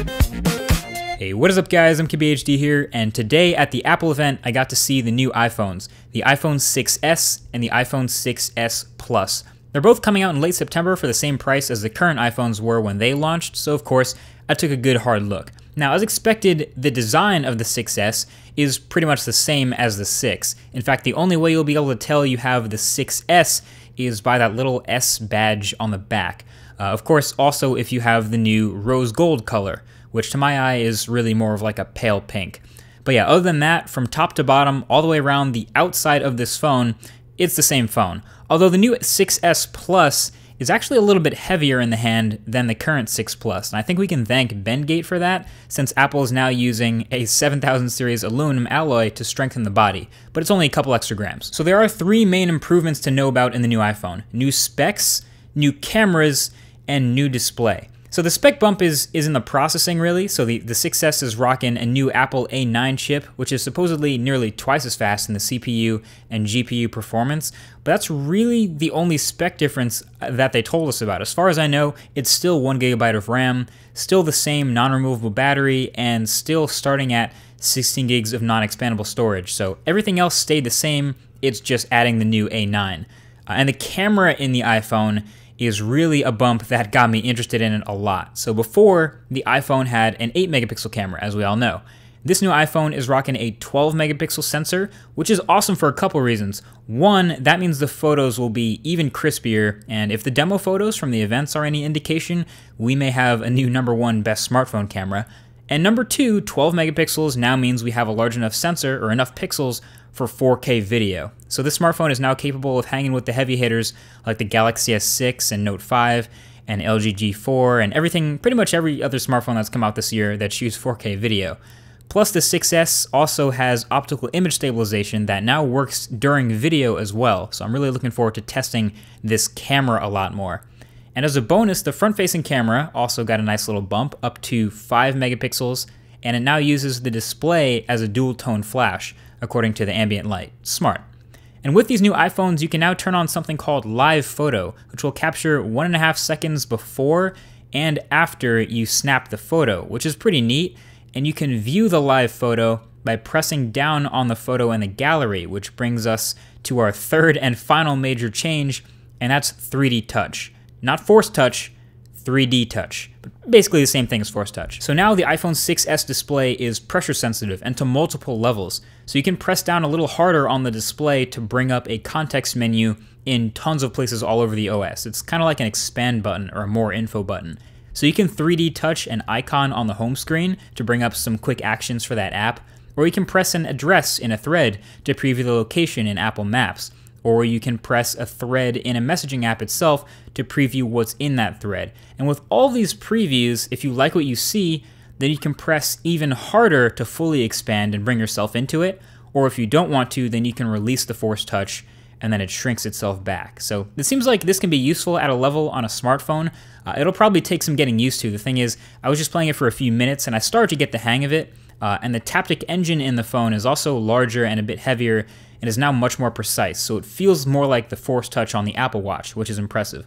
Hey, what is up guys, I'm KBHD here, and today at the Apple event I got to see the new iPhones, the iPhone 6s and the iPhone 6s Plus. They're both coming out in late September for the same price as the current iPhones were when they launched, so of course I took a good hard look. Now as expected, the design of the 6s is pretty much the same as the 6. In fact, the only way you'll be able to tell you have the 6s is by that little S badge on the back. Of course, also if you have the new rose gold color, which to my eye is really more of like a pale pink. But yeah, other than that, from top to bottom, all the way around the outside of this phone, it's the same phone. Although the new 6s Plus is actually a little bit heavier in the hand than the current 6 Plus, and I think we can thank Bendgate for that, since Apple is now using a 7000 series aluminum alloy to strengthen the body, but it's only a couple extra grams. So there are three main improvements to know about in the new iPhone: new specs, new cameras, and new display. So the spec bump is in the processing really. So the 6s is rocking a new Apple A9 chip, which is supposedly nearly twice as fast in the CPU and GPU performance, but that's really the only spec difference that they told us about. As far as I know, it's still 1GB of RAM, still the same non-removable battery, and still starting at 16 gigs of non-expandable storage. So everything else stayed the same, it's just adding the new A9. And the camera in the iPhone is really a bump that got me interested in it a lot. So before, the iPhone had an 8 megapixel camera, as we all know. This new iPhone is rocking a 12 megapixel sensor, which is awesome for a couple reasons. One, that means the photos will be even crispier, and if the demo photos from the events are any indication, we may have a new #1 best smartphone camera. And number two, 12 megapixels now means we have a large enough sensor, or enough pixels, for 4K video. So this smartphone is now capable of hanging with the heavy hitters like the Galaxy S6 and Note 5 and LG G4 and everything, pretty much every other smartphone that's come out this year that shoots 4K video. Plus the 6s also has optical image stabilization that now works during video as well, so I'm really looking forward to testing this camera a lot more. And as a bonus, the front-facing camera also got a nice little bump up to 5 megapixels, and it now uses the display as a dual-tone flash, according to the ambient light. Smart. And with these new iPhones, you can now turn on something called Live Photo, which will capture 1.5 seconds before and after you snap the photo, which is pretty neat. And you can view the live photo by pressing down on the photo in the gallery, which brings us to our third and final major change, and that's 3D touch. Not Force Touch, 3D touch. But basically the same thing as Force Touch. So now the iPhone 6s display is pressure sensitive and to multiple levels. So you can press down a little harder on the display to bring up a context menu in tons of places all over the OS. It's kind of like an expand button or a more info button. So you can 3D touch an icon on the home screen to bring up some quick actions for that app, or you can press an address in a thread to preview the location in Apple Maps. Or you can press a thread in a messaging app itself to preview what's in that thread. And with all these previews, if you like what you see, then you can press even harder to fully expand and bring yourself into it. Or if you don't want to, then you can release the Force Touch and then it shrinks itself back. So it seems like this can be useful at a level on a smartphone. It'll probably take some getting used to. The thing is, I was just playing it for a few minutes and I started to get the hang of it. And the Taptic engine in the phone is also larger and a bit heavier and is now much more precise, so it feels more like the Force Touch on the Apple Watch, which is impressive.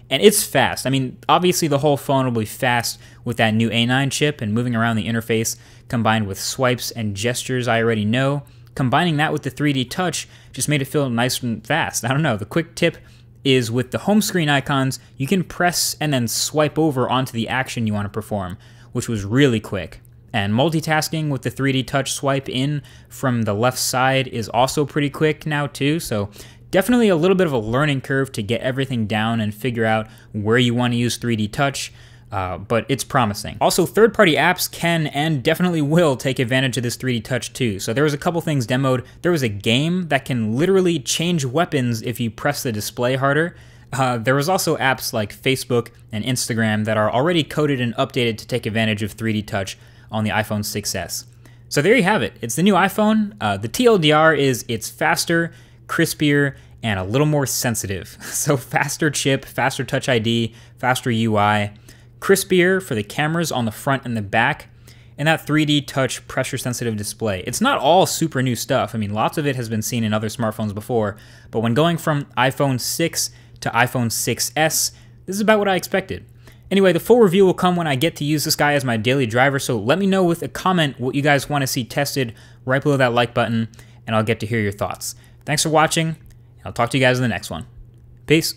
And it's fast. I mean, obviously the whole phone will be fast with that new A9 chip and moving around the interface, combined with swipes and gestures I already know. Combining that with the 3D touch just made it feel nice and fast. I don't know, the quick tip is with the home screen icons, you can press and then swipe over onto the action you want to perform, which was really quick. And multitasking with the 3D touch swipe in from the left side is also pretty quick now too, so definitely a little bit of a learning curve to get everything down and figure out where you want to use 3D touch, but it's promising. Also, third-party apps can and definitely will take advantage of this 3D touch too. So there was a couple things demoed. There was a game that can literally change weapons if you press the display harder. There was also apps like Facebook and Instagram that are already coded and updated to take advantage of 3D touch on the iPhone 6s. So there you have it. It's the new iPhone. The TLDR is it's faster, crispier, and a little more sensitive. So faster chip, faster Touch ID, faster UI, crispier for the cameras on the front and the back, and that 3D touch pressure sensitive display. It's not all super new stuff. I mean, lots of it has been seen in other smartphones before, but when going from iPhone 6 to iPhone 6s, this is about what I expected. Anyway, the full review will come when I get to use this guy as my daily driver, so let me know with a comment what you guys want to see tested right below that like button, and I'll get to hear your thoughts. Thanks for watching, and I'll talk to you guys in the next one. Peace.